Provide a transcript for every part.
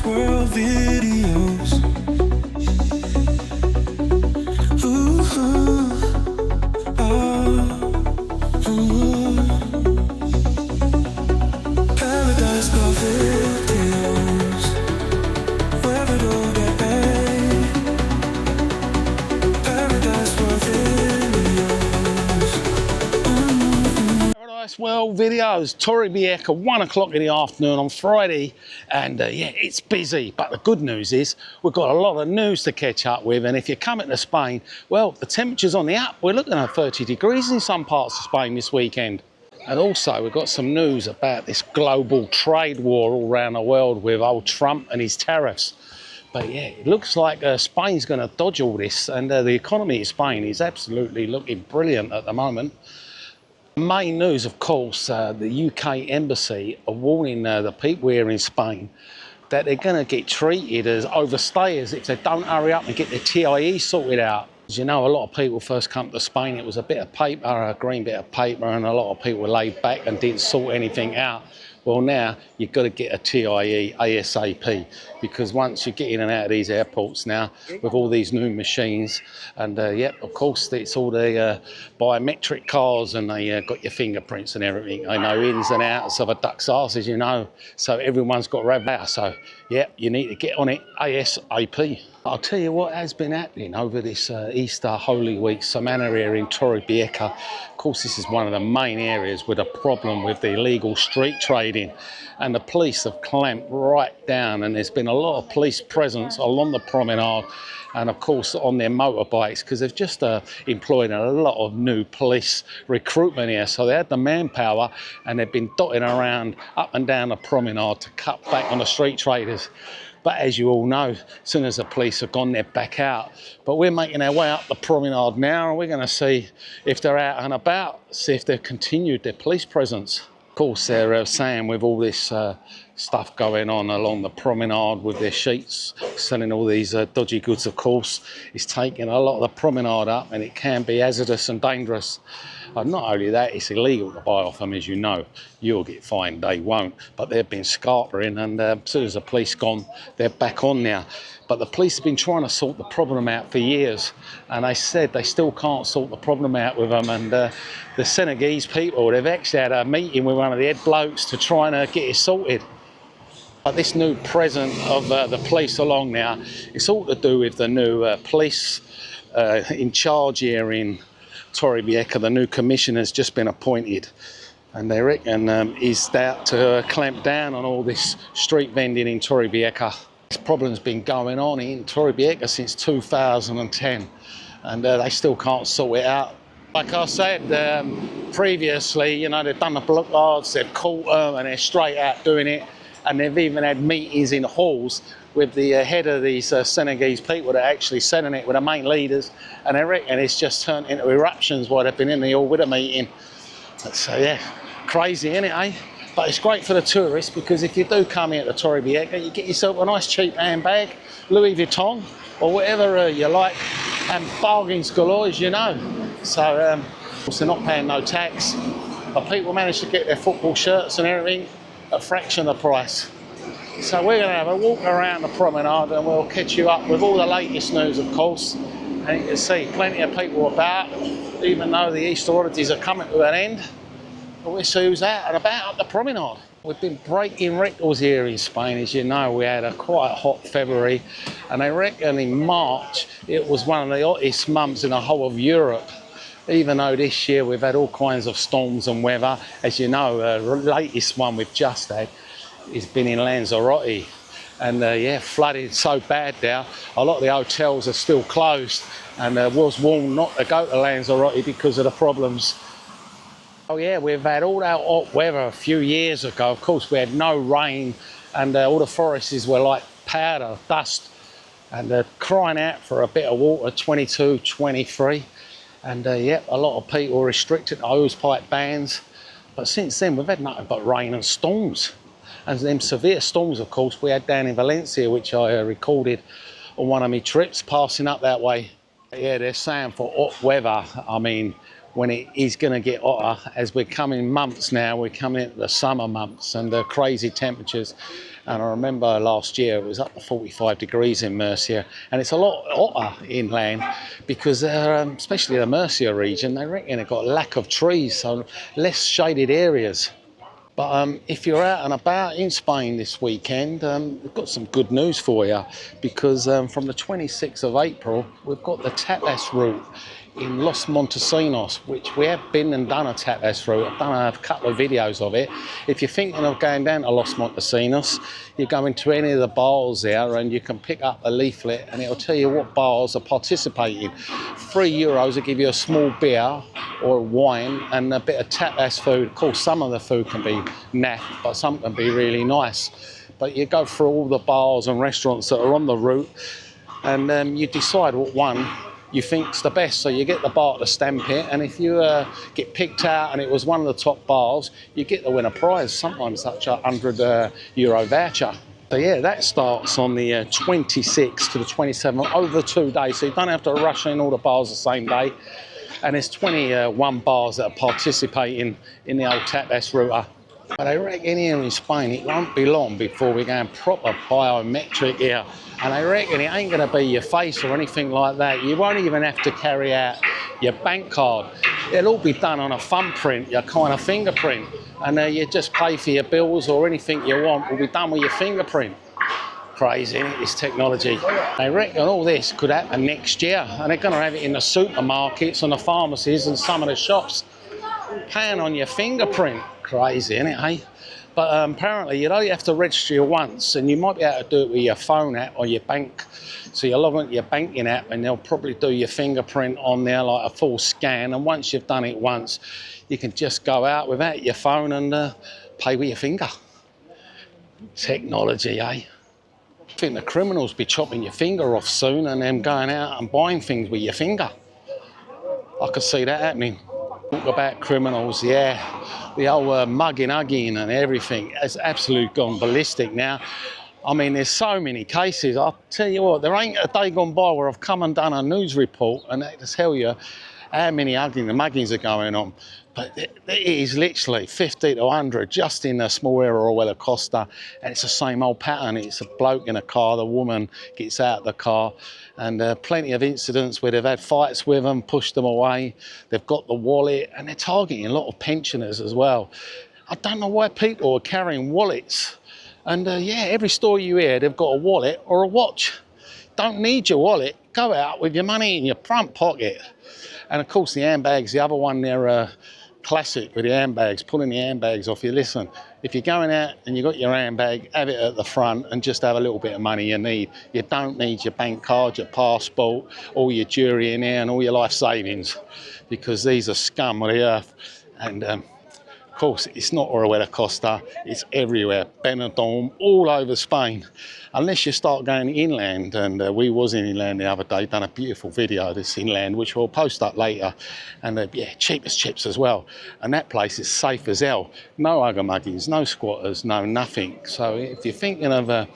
world videos. Ooh, Paradise world videos. Where it all get paid. Paradise world videos. Paradise World videos, Torrevieja, 1 o'clock in the afternoon on Friday, and yeah, it's busy, but the good news is we've got a lot of news to catch up with, and if you're coming to Spain, well, the temperature's on the up. We're looking at 30 degrees in some parts of Spain this weekend. And also we've got some news about this global trade war all around the world with old Trump and his tariffs. But yeah, it looks like Spain's going to dodge all this, and the economy of Spain is absolutely looking brilliant at the moment. Main news, of course, the UK embassy are warning the people here in Spain that they're going to get treated as overstayers if they don't hurry up and get their TIE sorted out. As you know, a lot of people first come to Spain, it was a bit of paper, a green bit of paper, and a lot of people were laid back and didn't sort anything out. Well, now you've got to get a TIE ASAP, because once you get in and out of these airports now with all these new machines, and yep, of course it's all the biometric cards, and they got your fingerprints and everything. They know ins and outs of a duck's arse, as you know, so everyone's got to have that. So yep, you need to get on it ASAP. I'll tell you what has been happening over this Easter Holy Week Semana here in Torrevieja. Of course, this is one of the main areas with a problem with the illegal street trading, and the police have clamped right down, and there's been a lot of police presence along the promenade and of course on their motorbikes, because they've just employed a lot of new police recruitment here. So they had the manpower and they've been dotting around up and down the promenade to cut back on the street traders. But as you all know, as soon as the police have gone, they're back out. But we're making our way up the promenade now, and we're going to see if they're out and about, see if they've continued their police presence. Of course, they're saying with all this stuff going on along the promenade with their sheets, selling all these dodgy goods, of course, it's taking a lot of the promenade up, and it can be hazardous and dangerous. Not only that, it's illegal to buy off them, as you know. You'll get fined, they won't. But they've been scarpering, and as soon as the police gone, they're back on now. But the police have been trying to sort the problem out for years, and they said they still can't sort the problem out with them. And the Senegalese people, they've actually had a meeting with one of the head blokes to try and get it sorted. But this new presence of the police along now, it's all to do with the new police in charge here in Torrevieja. The new commissioner's just been appointed, and they reckon he's out to clamp down on all this street vending in Torrevieja. This problem's been going on in Torrevieja since 2010, and they still can't sort it out. Like I said previously, you know, they've done the blockades, they've caught them, and they're straight out doing it, and they've even had meetings in halls with the head of these Senegalese people that are actually selling it with the main leaders, and they reckon it's just turned into eruptions while they've been in the all with a meeting. So yeah, crazy, isn't it, eh? But it's great for the tourists, because if you do come here to Torrevieja, you get yourself a nice cheap handbag, Louis Vuitton, or whatever you like, and bargains galore, as you know. So they're not paying no tax, but people manage to get their football shirts and everything at a fraction of the price. So we're going to have a walk around the promenade, and we'll catch you up with all the latest news, of course. And you can see plenty of people about, even though the Easter holidays are coming to an end. But we'll see who's out and about up the promenade. We've been breaking records here in Spain. As you know, we had a quite hot February, and they reckon in March it was one of the hottest months in the whole of Europe. Even though this year we've had all kinds of storms and weather. As you know, the latest one we've just had has been in Lanzarote, and yeah, flooded so bad now, a lot of the hotels are still closed, and was warned not to go to Lanzarote because of the problems. Oh yeah, we've had all that hot weather a few years ago. Of course, we had no rain, and all the forests were like powder, dust, and crying out for a bit of water, 22, 23. And yeah, a lot of people restricted to hosepipe bans. But since then, we've had nothing but rain and storms. And them severe storms, of course, we had down in Valencia, which I recorded on one of my trips, passing up that way. Yeah, they're saying for hot weather, I mean, when it is going to get hotter, as we're coming months now, we're coming into the summer months and the crazy temperatures. And I remember last year it was up to 45 degrees in Murcia, and it's a lot hotter inland because especially the Murcia region, they reckon they've got a lack of trees, so less shaded areas. But if you're out and about in Spain this weekend, we've got some good news for you, because from the 26th of April, we've got the Tapas route in Los Montesinos, which we have been and done a Tapas route. I've done a couple of videos of it. If you're thinking of going down to Los Montesinos, you go into any of the bars there and you can pick up a leaflet and it'll tell you what bars are participating. €3 will give you a small beer or wine and a bit of tapas food. Of course, some of the food can be naff, but some can be really nice. But you go through all the bars and restaurants that are on the route, and you decide what one you think's the best. So you get the bar to stamp it, and if you get picked out and it was one of the top bars, you get to win a prize, sometimes such a €100 voucher. So yeah, that starts on the 26th to the 27th, over 2 days, so you don't have to rush in all the bars the same day. And there's 21 bars that are participating in the old Tapas route. But I reckon here in Spain it won't be long before we're going proper biometric here. And I reckon it ain't going to be your face or anything like that. You won't even have to carry out your bank card. It'll all be done on a thumbprint, your kind of fingerprint. And you just pay for your bills, or anything you want will be done with your fingerprint. Crazy, isn't it, this technology? I reckon all this could happen next year, and they're going to have it in the supermarkets and the pharmacies and some of the shops. Paying on your fingerprint. Crazy, isn't it, hey? But apparently you only have to register once, and you might be able to do it with your phone app or your bank. So you log into your banking app and they'll probably do your fingerprint on there, like a full scan, and once you've done it once, you can just go out without your phone and pay with your finger. Technology, eh? I think the criminals be chopping your finger off soon and then going out and buying things with your finger. I could see that happening. Talk about criminals, yeah. The old mugging and everything has absolutely gone ballistic now. I mean, there's so many cases. I'll tell you what, there ain't a day gone by where I've come and done a news report and they to tell you how many muggings are going on. But it is literally 50 to 100 just in the small area of Costa, and it's the same old pattern. It's a bloke in a car, the woman gets out of the car, and plenty of incidents where they've had fights with them, pushed them away, they've got the wallet, and they're targeting a lot of pensioners as well. I don't know why people are carrying wallets. And yeah, every store you hear, they've got a wallet or a watch. Don't need your wallet, go out with your money in your front pocket. And of course the handbags, the other one, they're classic with the handbags, pulling the handbags off you. Listen, if you're going out and you've got your handbag, have it at the front and just have a little bit of money you need. You don't need your bank card, your passport, all your jewellery in there and all your life savings, because these are scum of the earth. And of course, it's not Orihuela Costa, it's everywhere, Benidorm, all over Spain. Unless you start going inland, and we was in inland the other day, done a beautiful video of this inland, which we'll post up later. And yeah, cheap as chips as well. And that place is safe as hell. No muggings, no squatters, no nothing. So if you're thinking of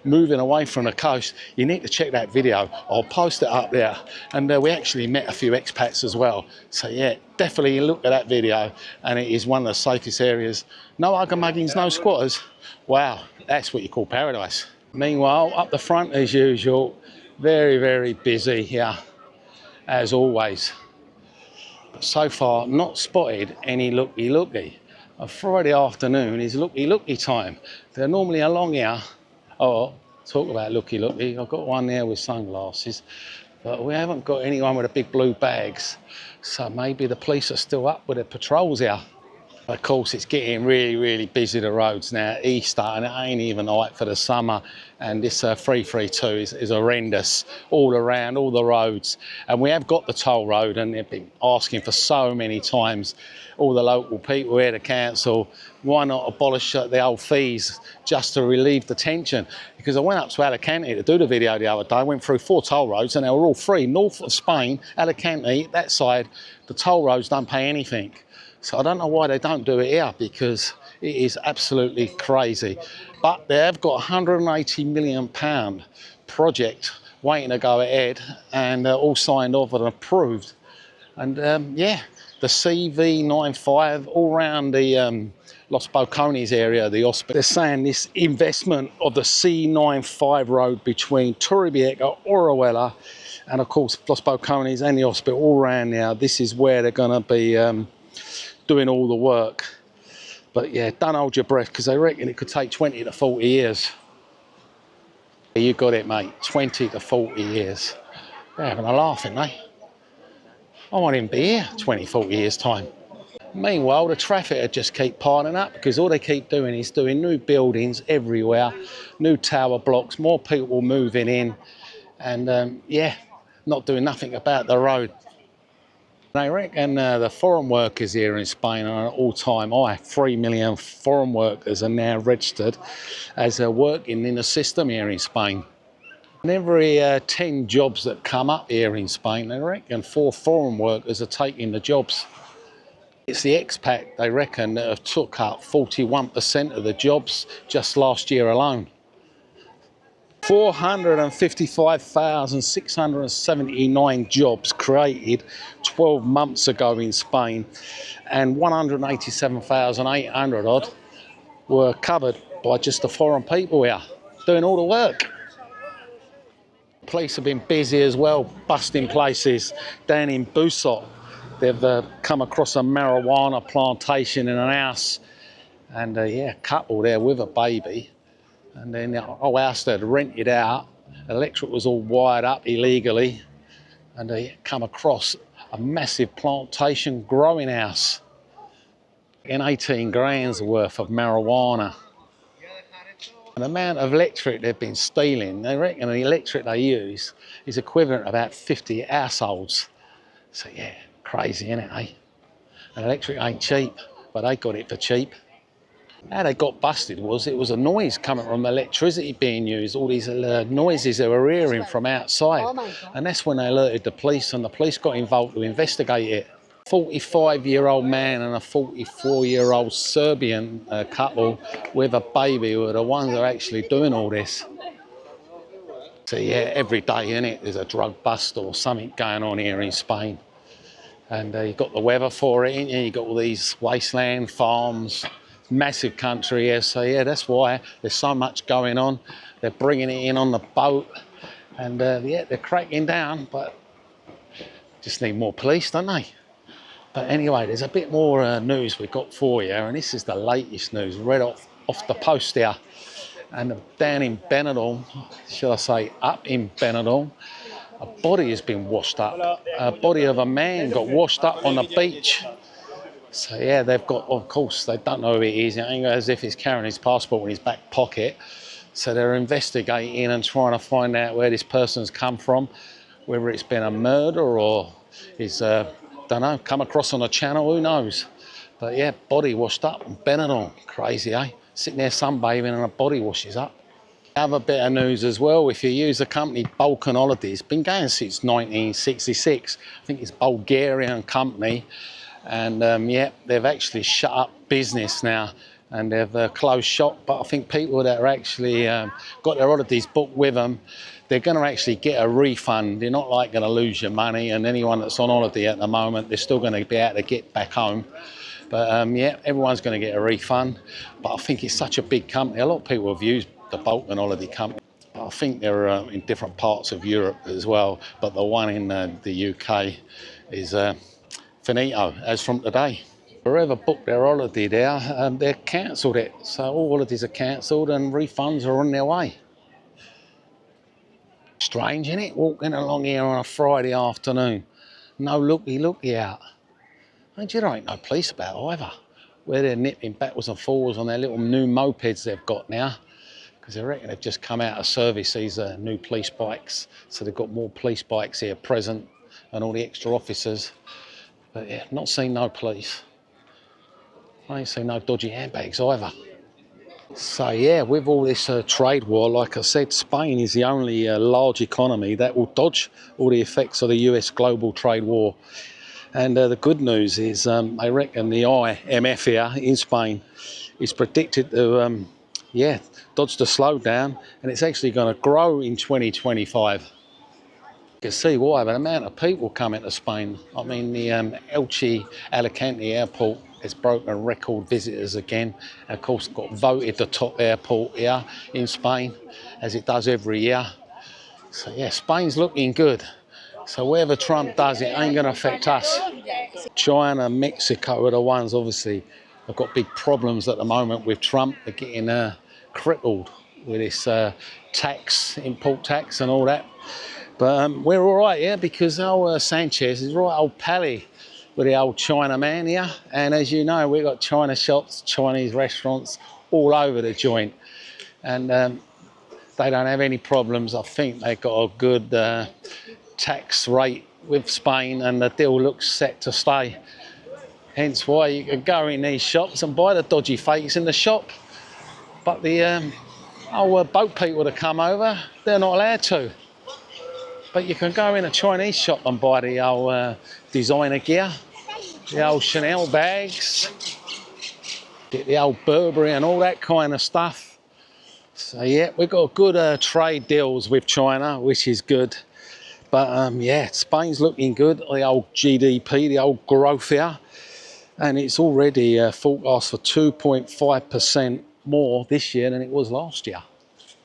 moving away from the coast, you need to check that video. I'll post it up there. And we actually met a few expats as well. So yeah, definitely look at that video, and it is one of the safest areas. No muggings, no squatters. Wow, that's what you call paradise. Meanwhile, up the front as usual, very, very busy here, as always. But so far, not spotted any looky-looky. A Friday afternoon is looky-looky time. They're normally along here. Oh, talk about looky-looky. I've got one there with sunglasses, but we haven't got anyone with the big blue bags. So maybe the police are still up with their patrols here. Of course, it's getting really, really busy, the roads now, Easter, and it ain't even right for the summer. And this 332 is horrendous all around, all the roads. And we have got the toll road, and they've been asking for so many times, all the local people here, the council, why not abolish the old fees just to relieve the tension? Because I went up to Alicante to do the video the other day, I went through 4 toll roads and they were all free. North of Spain, Alicante, that side, the toll roads don't pay anything. So I don't know why they don't do it here, because it is absolutely crazy. But they have got a £180 million project waiting to go ahead, and all signed off and approved. And yeah, the CV95 all around the Los Balcones area, the hospital. They're saying this investment of the C95 road between Torrevieja, Orihuela, and of course Los Balcones and the hospital all around now, this is where they're going to be doing all the work. But yeah, don't hold your breath, because they reckon it could take 20 to 40 years. You got it, mate, 20 to 40 years. They're having a laugh, aren't they? I won't even be here 20, 40 years time. Meanwhile, the traffic would just keep piling up, because all they keep doing is doing new buildings everywhere, new tower blocks, more people moving in, and yeah, not doing nothing about the road. They reckon the foreign workers here in Spain are at an all-time high. 3 million foreign workers are now registered as working in the system here in Spain. And every 10 jobs that come up here in Spain, they reckon 4 foreign workers are taking the jobs. It's the expat, they reckon, that have took up 41% of the jobs just last year alone. 455,679 jobs created 12 months ago in Spain, and 187,800 odd were covered by just the foreign people here, doing all the work. Police have been busy as well, busting places. Down in Busot, they've come across a marijuana plantation in an house, and yeah, a couple there with a baby. And then the whole house they'd rented out, electric was all wired up illegally, and they come across a massive plantation growing house. In 18 grand's worth of marijuana. And the amount of electric they've been stealing, they reckon the electric they use is equivalent to about 50 households. So yeah, crazy, isn't it, eh? And electric ain't cheap, but they got it for cheap. How they got busted was it was a noise coming from electricity being used, all these noises they were hearing from outside. And that's when they alerted the police, and the police got involved to investigate it. 45-year-old man and a 44-year-old Serbian couple with a baby were the ones that are actually doing all this. So yeah, every day, innit, there's a drug bust or something going on here in Spain. And you've got the weather for it, ain't you? You've got all these wasteland farms. Massive country here, so yeah, that's why there's so much going on. They're bringing it in on the boat, and yeah, they're cracking down, but just need more police, don't they? But anyway, there's a bit more news we've got for you, and this is the latest news, right off the post here. And down in Benidorm, shall I say up in Benidorm, a body has been washed up. A body of a man got washed up on the beach. So yeah, they've got, of course, they don't know who it is. It ain't as if he's carrying his passport in his back pocket. So they're investigating and trying to find out where this person's come from, whether it's been a murder or he's, don't know, come across on a channel, who knows. But yeah, body washed up in Benidorm. Crazy, eh? Sitting there sunbathing and a body washes up. Other bit of news as well, if you use the company Balkan Holidays, been going since 1966. I think it's a Bulgarian company. And yeah, they've actually shut up business now, and they've closed shop. But I think people that are actually got their holidays booked with them, they're going to actually get a refund. They're not like going to lose your money, and anyone that's on holiday at the moment, they're still going to be able to get back home. But yeah, everyone's going to get a refund. But I think it's such a big company. A lot of people have used the Balkan Holiday Company. I think they're in different parts of Europe as well, but the one in the UK is finito, as from today. Whoever booked their holiday there, they're cancelled it. So all holidays are cancelled and refunds are on their way. Strange, isn't it? Walking along here on a Friday afternoon. No looky out. And there ain't no police about either. Where they're nipping backwards and forwards on their little new mopeds they've got now. Because I reckon they've just come out of service, these new police bikes. So they've got more police bikes here present and all the extra officers. But yeah, not seen no police. I ain't seen no dodgy handbags either. So yeah, with all this trade war, like I said, Spain is the only large economy that will dodge all the effects of the US global trade war. And the good news is I reckon the IMF here in Spain is predicted to dodge the slowdown, and it's actually going to grow in 2025. You can see why, but the amount of people coming to Spain. I mean, the Elche Alicante airport has broken record visitors again. Of course, got voted the top airport here in Spain, as it does every year. So yeah, Spain's looking good. So whatever Trump does, it ain't going to affect us. China, Mexico are the ones, obviously, have got big problems at the moment with Trump. They're getting crippled with this tax, import tax and all that. But we're all right here because old Sanchez is right old pally with the old China man here. And as you know, we've got China shops, Chinese restaurants all over the joint. And they don't have any problems. I think they've got a good tax rate with Spain and the deal looks set to stay. Hence why you can go in these shops and buy the dodgy fakes in the shop. But the old boat people that come over, they're not allowed to. But you can go in a Chinese shop and buy the old designer gear, the old Chanel bags, get the old Burberry and all that kind of stuff. So yeah, we've got good trade deals with China, which is good. But yeah, Spain's looking good, the old GDP, the old growth here. And it's already forecast for 2.5% more this year than it was last year.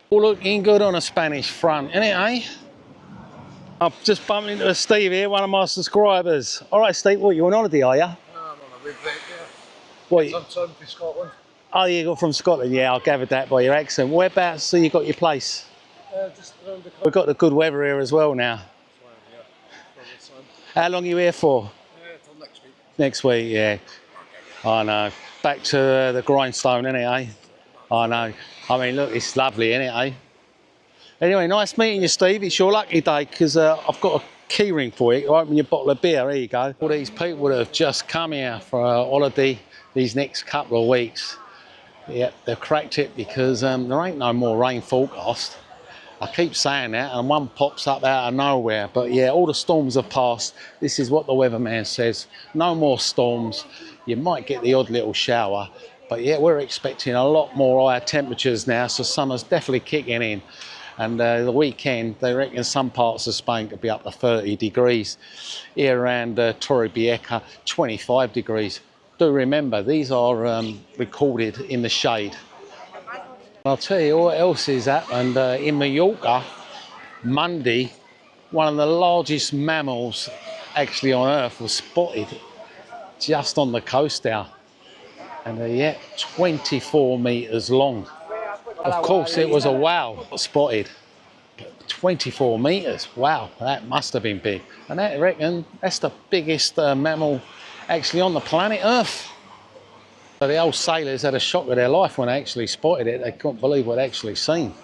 All looking good on a Spanish front, isn't it, eh? I've just bumped into Steve here, one of my subscribers. All right, Steve, what, you on holiday, are you? No, I'm on a big break, yeah. What? Sometime for Scotland. Oh, you got from Scotland? Yeah, I gathered that by your accent. Whereabouts so you got your place? Just around the corner. We've got the good weather here as well now. How long are you here for? Till next week. Next week, yeah. I know. Back to the grindstone, innit, eh? I know. I mean, look, it's lovely, innit, eh? Anyway, nice meeting you, Steve. It's your lucky day because I've got a key ring for you. Open your bottle of beer. There you go. All these people that have just come here for a holiday these next couple of weeks, yeah, they've cracked it because there ain't no more rain forecast. I keep saying that, and one pops up out of nowhere. But yeah, all the storms have passed. This is what the weatherman says. No more storms. You might get the odd little shower. But yeah, we're expecting a lot more higher temperatures now, so summer's definitely kicking in. And the weekend, they reckon some parts of Spain could be up to 30 degrees. Here around Torrevieja, 25 degrees. Do remember, these are recorded in the shade. I'll tell you what else has happened. In Mallorca, Monday, one of the largest mammals actually on Earth was spotted just on the coast there. And yeah, 24 metres long. Of course, it was a whale spotted. 24 metres, wow, that must have been big. And I reckon that's the biggest mammal actually on the planet Earth. So the old sailors had a shock of their life when they actually spotted it. They couldn't believe what they'd actually seen.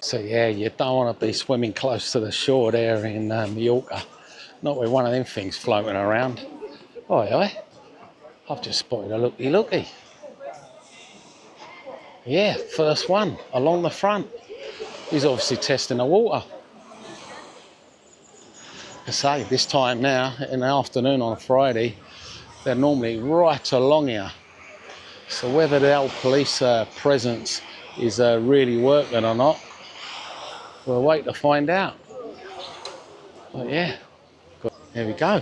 So yeah, you don't want to be swimming close to the shore there in Mallorca. Not with one of them things floating around. Oi, I've just spotted a looky. Yeah, first one along the front. He's obviously testing the water. I say, this time now, in the afternoon on a Friday, they're normally right along here. So whether the old police presence is really working or not, we'll wait to find out. But yeah, there we go.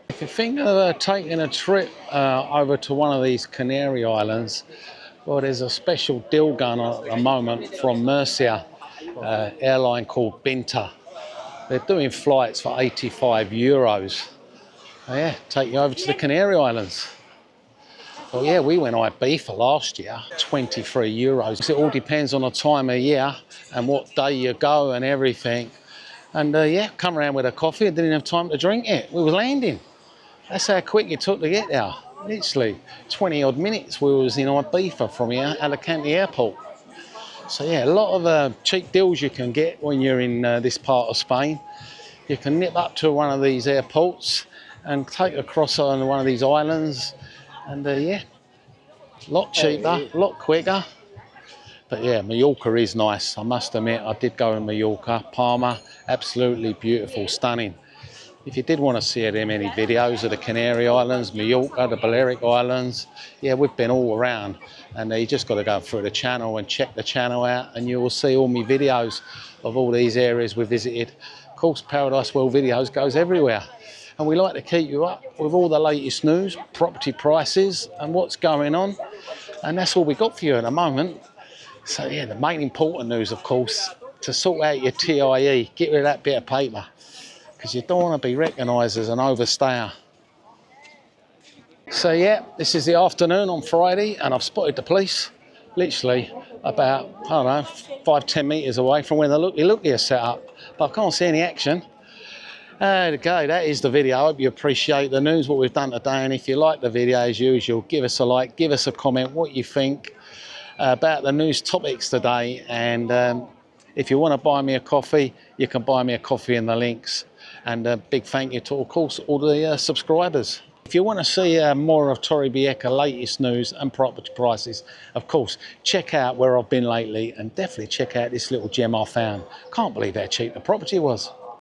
If you think of taking a trip over to one of these Canary Islands, well, there's a special deal going on at the moment from Murcia, airline called Binta. They're doing flights for 85 euros. Oh, yeah, take you over to the Canary Islands. Well, yeah, we went Ibiza last year, 23 euros. It all depends on the time of year and what day you go and everything. And yeah, come around with a coffee. I didn't have time to drink it. We were landing. That's how quick it took to get there. Literally 20 odd minutes we was in Ibiza from here, Alicante airport. So yeah, a lot of cheap deals you can get when you're in this part of Spain. You can nip up to one of these airports and take across on one of these islands. And yeah, a lot cheaper, a lot quicker. But yeah, Mallorca is nice. I must admit, I did go to Mallorca. Palma, absolutely beautiful, stunning. If you did want to see them any videos of the Canary Islands, Mallorca, the Balearic Islands, yeah, we've been all around. And you just got to go through the channel and check the channel out, and you will see all my videos of all these areas we visited. Of course, Paradise World Videos goes everywhere. And we like to keep you up with all the latest news, property prices and what's going on. And that's all we got for you at the moment. So yeah, the main important news, of course, to sort out your TIE, get rid of that bit of paper, because you don't want to be recognised as an overstayer. So yeah, this is the afternoon on Friday, and I've spotted the police literally about, I don't know, 5-10 metres away from where the looky is set up, but I can't see any action. There we go, that is the video. I hope you appreciate the news, what we've done today, and if you like the video as usual, give us a like, give us a comment what you think about the news topics today. And if you want to buy me a coffee, you can buy me a coffee in the links. And a big thank you to, of course, all the subscribers. If you want to see more of Torrevieja latest news and property prices, of course, check out where I've been lately, and definitely check out this little gem I found. Can't believe how cheap the property was.